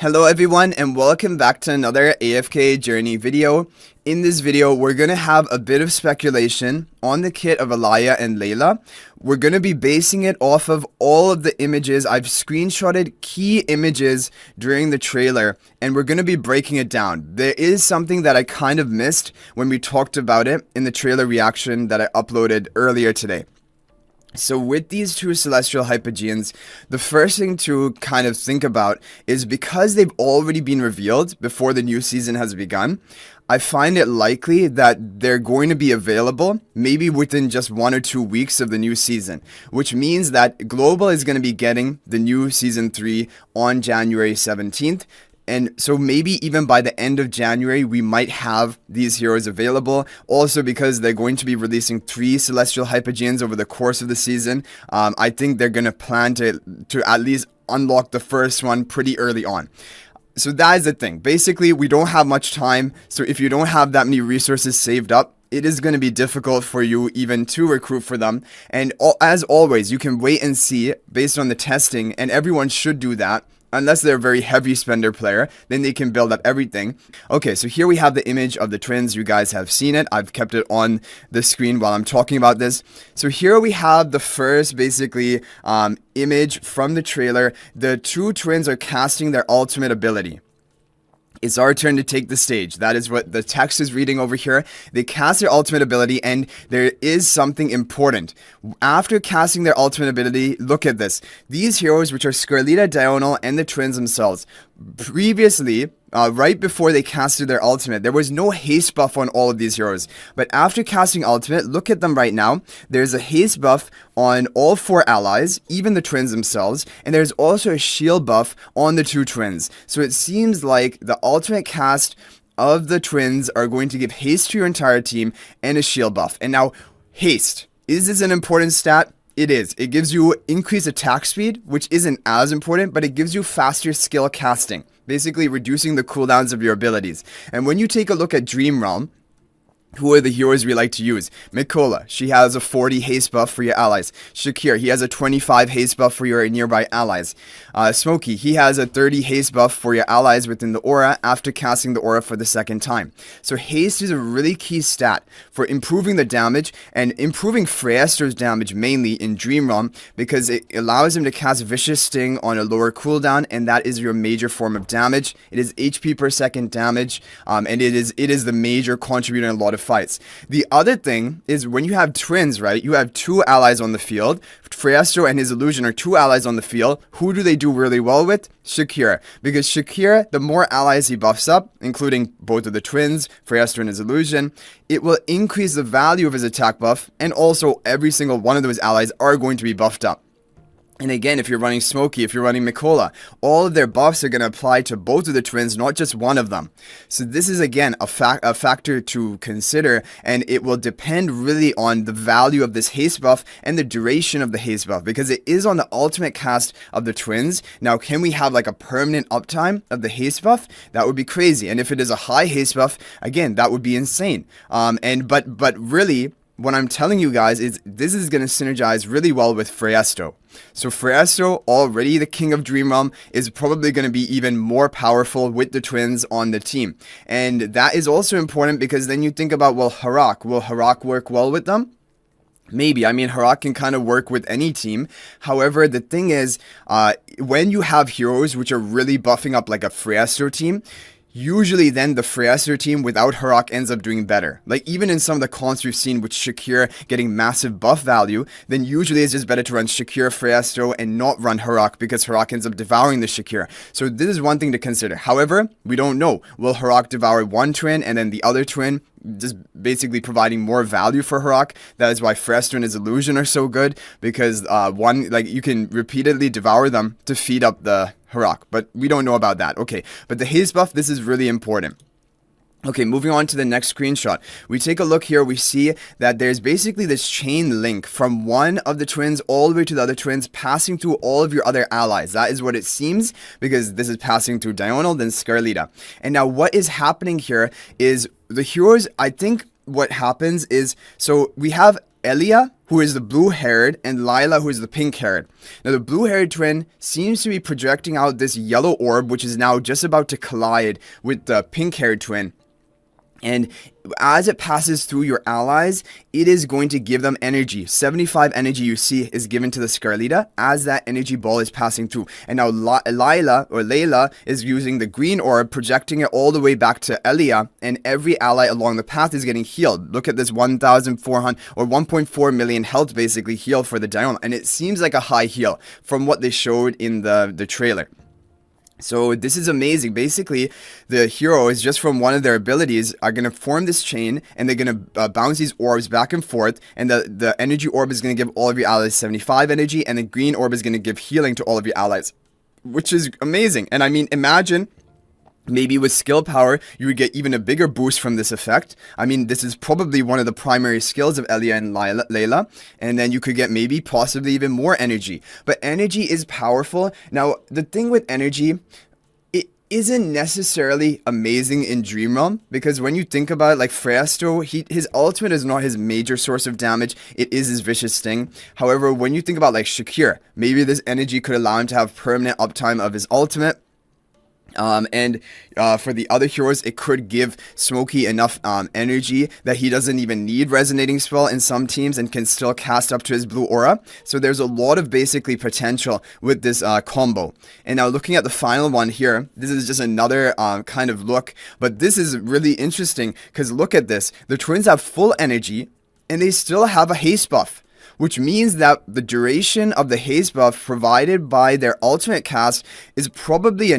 Hello everyone and welcome back to another AFK journey video. In this video, we're going to have a bit of speculation on the kit of LAILAH and LAILAH. We're going to be basing it off of all of the images. I've screenshotted key images during the trailer and we're going to be breaking it down. There is something that I kind of missed when we talked about it in the trailer reaction that I uploaded earlier today. So with these two Celestial Hypogeans, the first thing to kind of think about is because they've already been revealed before the new season has begun, I find it likely that they're going to be available maybe within just 1 or 2 weeks of the new season, which means that Global is going to be getting the new Season 3 on January 17th. And so maybe even by the end of January, we might have these heroes available. Also because they're going to be releasing 3 Celestial Hypogeans over the course of the season. I think they're going to plan to at least unlock the first one pretty early on. So that is the thing. Basically, we don't have much time. So if you don't have that many resources saved up, it is going to be difficult for you even to recruit for them. And as always, you can wait and see based on the testing. And everyone should do that. Unless they're a very heavy spender player, then they can build up everything. Okay, so here we have the image of the twins. You guys have seen it. I've kept it on the screen while I'm talking about this. So here we have the first, basically, image from the trailer. The two twins are casting their ultimate ability. It's our turn to take the stage. That is what the text is reading over here. They cast their ultimate ability, and there is something important. After casting their ultimate ability, look at this. These heroes, which are Scarlita, Diurnal, and the twins themselves, previously, right before they casted their ultimate, there was no haste buff on all of these heroes. But after casting ultimate, look at them right now. There's a haste buff on all 4 allies, even the twins themselves. And there's also a shield buff on the 2 twins. So it seems like the ultimate cast of the twins are going to give haste to your entire team and a shield buff. And now, haste. Is this an important stat? It is. It gives you increased attack speed, which isn't as important, but it gives you faster skill casting, basically reducing the cooldowns of your abilities. And when you take a look at Dream Realm, who are the heroes we like to use? Mikola, she has a 40 haste buff for your allies. Shakir, he has a 25 haste buff for your nearby allies. Smokey, he has a 30 haste buff for your allies within the aura after casting the aura for the second time. So haste is a really key stat for improving the damage and improving Freyaster's damage mainly in Dream Realm because it allows him to cast Vicious Sting on a lower cooldown, and that is your major form of damage. It is HP per second damage, and it is the major contributor in a lot of fights. The other thing is when you have twins, right? You have 2 allies on the field. Freyaster and his illusion are 2 allies on the field. Who do they do really well with? Shakir. Because Shakir, the more allies he buffs up, including both of the twins, Freyaster and his illusion, it will increase the value of his attack buff, and also every single one of those allies are going to be buffed up. And again, if you're running Smokey, if you're running Mikola, all of their buffs are going to apply to both of the twins, not just one of them. So this is, again, a factor to consider, and it will depend really on the value of this haste buff and the duration of the haste buff, because it is on the ultimate cast of the twins. Now, can we have like a permanent uptime of the haste buff? That would be crazy. And if it is a high haste buff, again, that would be insane. But really, what I'm telling you guys is this is going to synergize really well with Freyaster. So Freyaster, already the king of Dream Realm, is probably going to be even more powerful with the twins on the team. And that is also important because then you think about, well, HARAK. Will HARAK work well with them? Maybe. I mean, HARAK can kind of work with any team. However, the thing is, when you have heroes which are really buffing up like a Freyaster team, usually then the Freyaster team without HARAK ends up doing better. Like even in some of the cons we've seen with Shakir getting massive buff value, then usually it's just better to run Shakir, Freyaster and not run HARAK because HARAK ends up devouring the Shakir. So this is one thing to consider. However, we don't know. Will HARAK devour one twin and then the other twin, just basically providing more value for HARAK? That is why Freyaster and his illusion are so good, because you can repeatedly devour them to feed up the HARAK, but we don't know about that. Okay, but the haste buff, this is really important. Okay, moving on to the next screenshot. We take a look here, we see that there's basically this chain link from one of the twins all the way to the other twins, passing through all of your other allies. That is what it seems, because this is passing through Diurnal, then Scarlita. And now what is happening here is the heroes, I think what happens is, so we have LAILAH, who is the blue-haired, and LAILAH, who is the pink-haired. Now, the blue-haired twin seems to be projecting out this yellow orb, which is now just about to collide with the pink-haired twin. And as it passes through your allies, it is going to give them energy. 75 energy you see is given to the Scarlita as that energy ball is passing through. And now LAILAH is using the green orb, projecting it all the way back to LAILAH, and every ally along the path is getting healed. Look at this 1,400 or 1.4 million health basically heal for the diamond. And it seems like a high heal from what they showed in the trailer. So this is amazing. Basically, the heroes, just from one of their abilities, are going to form this chain, and they're going to bounce these orbs back and forth, and the energy orb is going to give all of your allies 75 energy, and the green orb is going to give healing to all of your allies, which is amazing. And I mean, imagine maybe with skill power, you would get even a bigger boost from this effect. I mean, this is probably one of the primary skills of LAILAH and LAILAH. And then you could get maybe possibly even more energy. But energy is powerful. Now, the thing with energy, it isn't necessarily amazing in Dream Realm. Because when you think about it, like Freyasto, his ultimate is not his major source of damage. It is his Vicious Sting. However, when you think about like Shakir, maybe this energy could allow him to have permanent uptime of his ultimate. For the other heroes, it could give Smokey enough energy that he doesn't even need Resonating Spell in some teams and can still cast up to his blue aura. So there's a lot of basically potential with this combo. And now looking at the final one here, this is just another kind of look, but this is really interesting because look at this. The twins have full energy and they still have a haste buff, which means that the duration of the haste buff provided by their ultimate cast is probably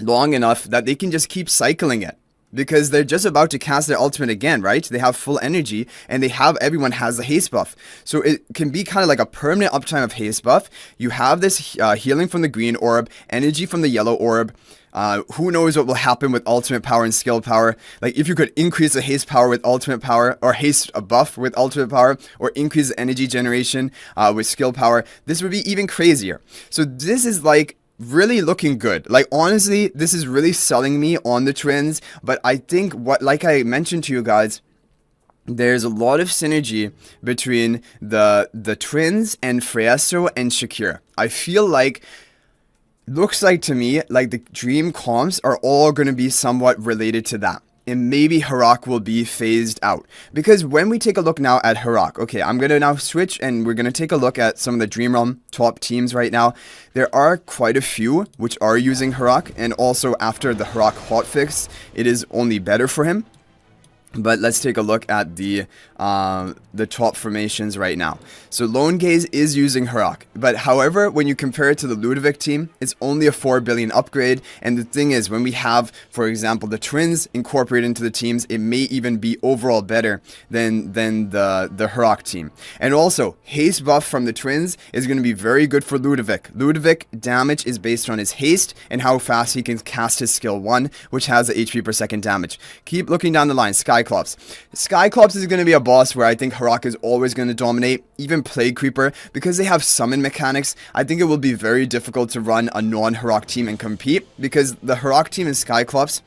long enough that they can just keep cycling it, because they're just about to cast their ultimate again, right? They have full energy, and everyone has the haste buff. So it can be kind of like a permanent uptime of haste buff. You have this healing from the green orb, energy from the yellow orb. Who knows what will happen with ultimate power and skill power. Like if you could increase the haste power with ultimate power, or haste buff with ultimate power, or increase the energy generation with skill power, this would be even crazier. So this is like really looking good. Like honestly, this is really selling me on the twins. But I think like I mentioned to you guys, there's a lot of synergy between the twins and Freyasto and Shakir. I feel like, looks like to me like the dream comps are all going to be somewhat related to that. And maybe HARAK will be phased out. Because when we take a look now at HARAK, okay, I'm going to now switch and we're going to take a look at some of the Dream Realm top teams right now. There are quite a few which are using HARAK, and also after the HARAK hotfix, it is only better for him. But let's take a look at the top formations right now. So Lone Gaze is using HARAK, but however, when you compare it to the Ludovic team, it's only a 4 billion upgrade. And the thing is, when we have, for example, the twins incorporated into the teams, it may even be overall better than the HARAK team. And also, haste buff from the twins is going to be very good for Ludovic. Ludovic damage is based on his haste and how fast he can cast his skill 1, which has the HP per second damage. Keep looking down the line. Skyclops. Skyclops is going to be a boss where I think HARAK is always going to dominate, even Plague Creeper, because they have summon mechanics. I think it will be very difficult to run a non-HARAK team and compete, because the HARAK team is Skyclops.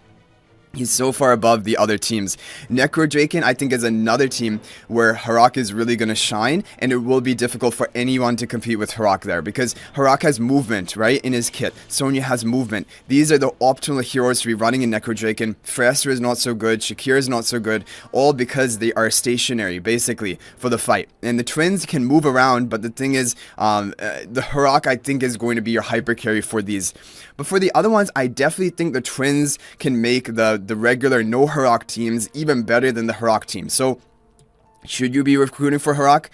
He's so far above the other teams. Necrodraken, I think, is another team where HARAK is really going to shine, and it will be difficult for anyone to compete with HARAK there, because HARAK has movement, right, in his kit. Sonya has movement. These are the optimal heroes to be running in Necrodraken. Frester is not so good. Shakir is not so good, all because they are stationary, basically, for the fight. And the twins can move around, but the thing is, the HARAK, I think, is going to be your hyper carry for these. But for the other ones, I definitely think the twins can make the regular no HARAK teams even better than the HARAK team. So should you be recruiting for HARAK?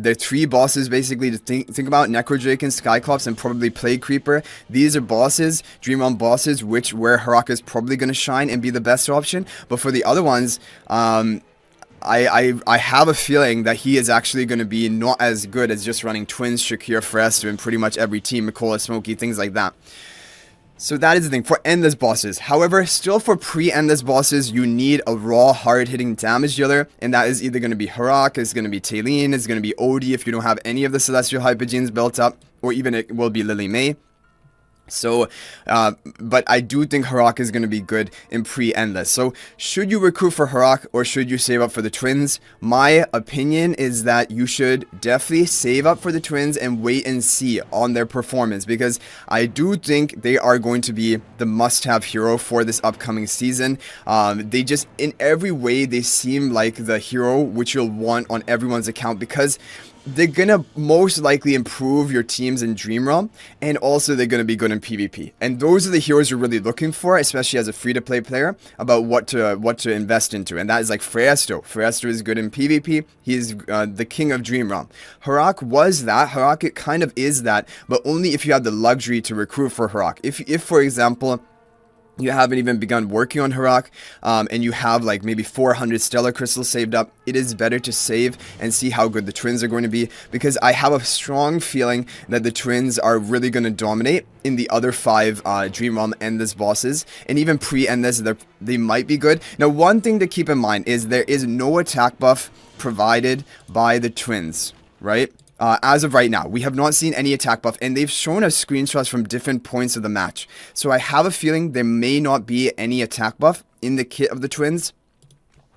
There are 3 bosses basically to think about: Necrodraken, Skyclops, and probably Plague Creeper. These are bosses, Dream Realm bosses, where HARAK is probably going to shine and be the best option. But for the other ones, I have a feeling that he is actually going to be not as good as just running twins, Shakir, Frester, and pretty much every team, Mikola, Smokey, things like that. So that is the thing for endless bosses. However, still for pre-endless bosses, you need a raw, hard-hitting damage dealer, and that is either going to be HARAK, it's going to be Taylene, it's going to be Odie if you don't have any of the Celestial Hypogenes built up, or even it will be Lily May. So, but I do think HARAK is going to be good in pre-endless. So, should you recruit for HARAK or should you save up for the twins? My opinion is that you should definitely save up for the twins and wait and see on their performance, because I do think they are going to be the must-have hero for this upcoming season. They just, in every way, they seem like the hero which you'll want on everyone's account, because they're gonna most likely improve your teams in Dream Realm, and also they're gonna be good in PvP. And those are the heroes you're really looking for, especially as a free-to-play player, about what to invest into. And that is like Freesto. Freesto is good in PvP. He's the king of Dream Realm. HARAK was that. HARAK, it kind of is that, but only if you have the luxury to recruit for HARAK. If for example, you haven't even begun working on HARAK, and you have like maybe 400 stellar crystals saved up, it is better to save and see how good the twins are going to be, because I have a strong feeling that the twins are really going to dominate in the other 5 Dream Realm Endless bosses, and even pre-Endless, they might be good. Now, one thing to keep in mind is there is no attack buff provided by the twins, right? As of right now, we have not seen any attack buff, and they've shown us screenshots from different points of the match. So I have a feeling there may not be any attack buff in the kit of the twins.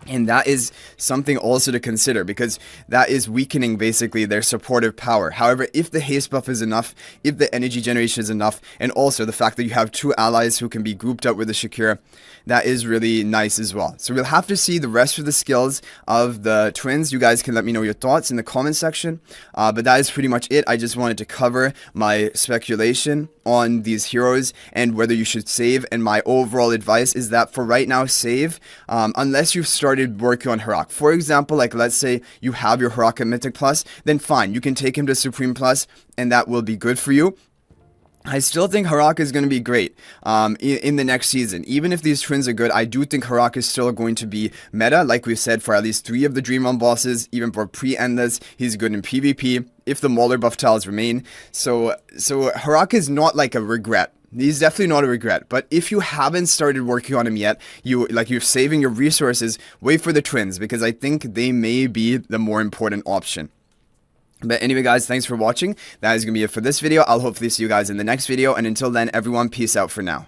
And that is something also to consider, because that is weakening basically their supportive power. However, if the haste buff is enough, if the energy generation is enough, and also the fact that you have 2 allies who can be grouped up with the Shakira, that is really nice as well. So we'll have to see the rest of the skills of the twins. You guys can let me know your thoughts in the comment section. But that is pretty much it. I just wanted to cover my speculation on these heroes and whether you should save. And my overall advice is that for right now, save, unless you've started working on HARAK. For example, like let's say you have your HARAK at Mythic Plus, then fine, you can take him to Supreme Plus, and that will be good for you. I still think HARAK is going to be great in the next season. Even if these twins are good, I do think HARAK is still going to be meta, like we've said, for at least 3 of the Dream Realm bosses. Even for pre-Endless, he's good in PvP, if the Mauler buff tiles remain. So HARAK is not like a regret. He's definitely not a regret, but if you haven't started working on him yet, you're saving your resources, wait for the twins, because I think they may be the more important option. But anyway, guys, thanks for watching. That is going to be it for this video. I'll hopefully see you guys in the next video. And until then, everyone, peace out for now.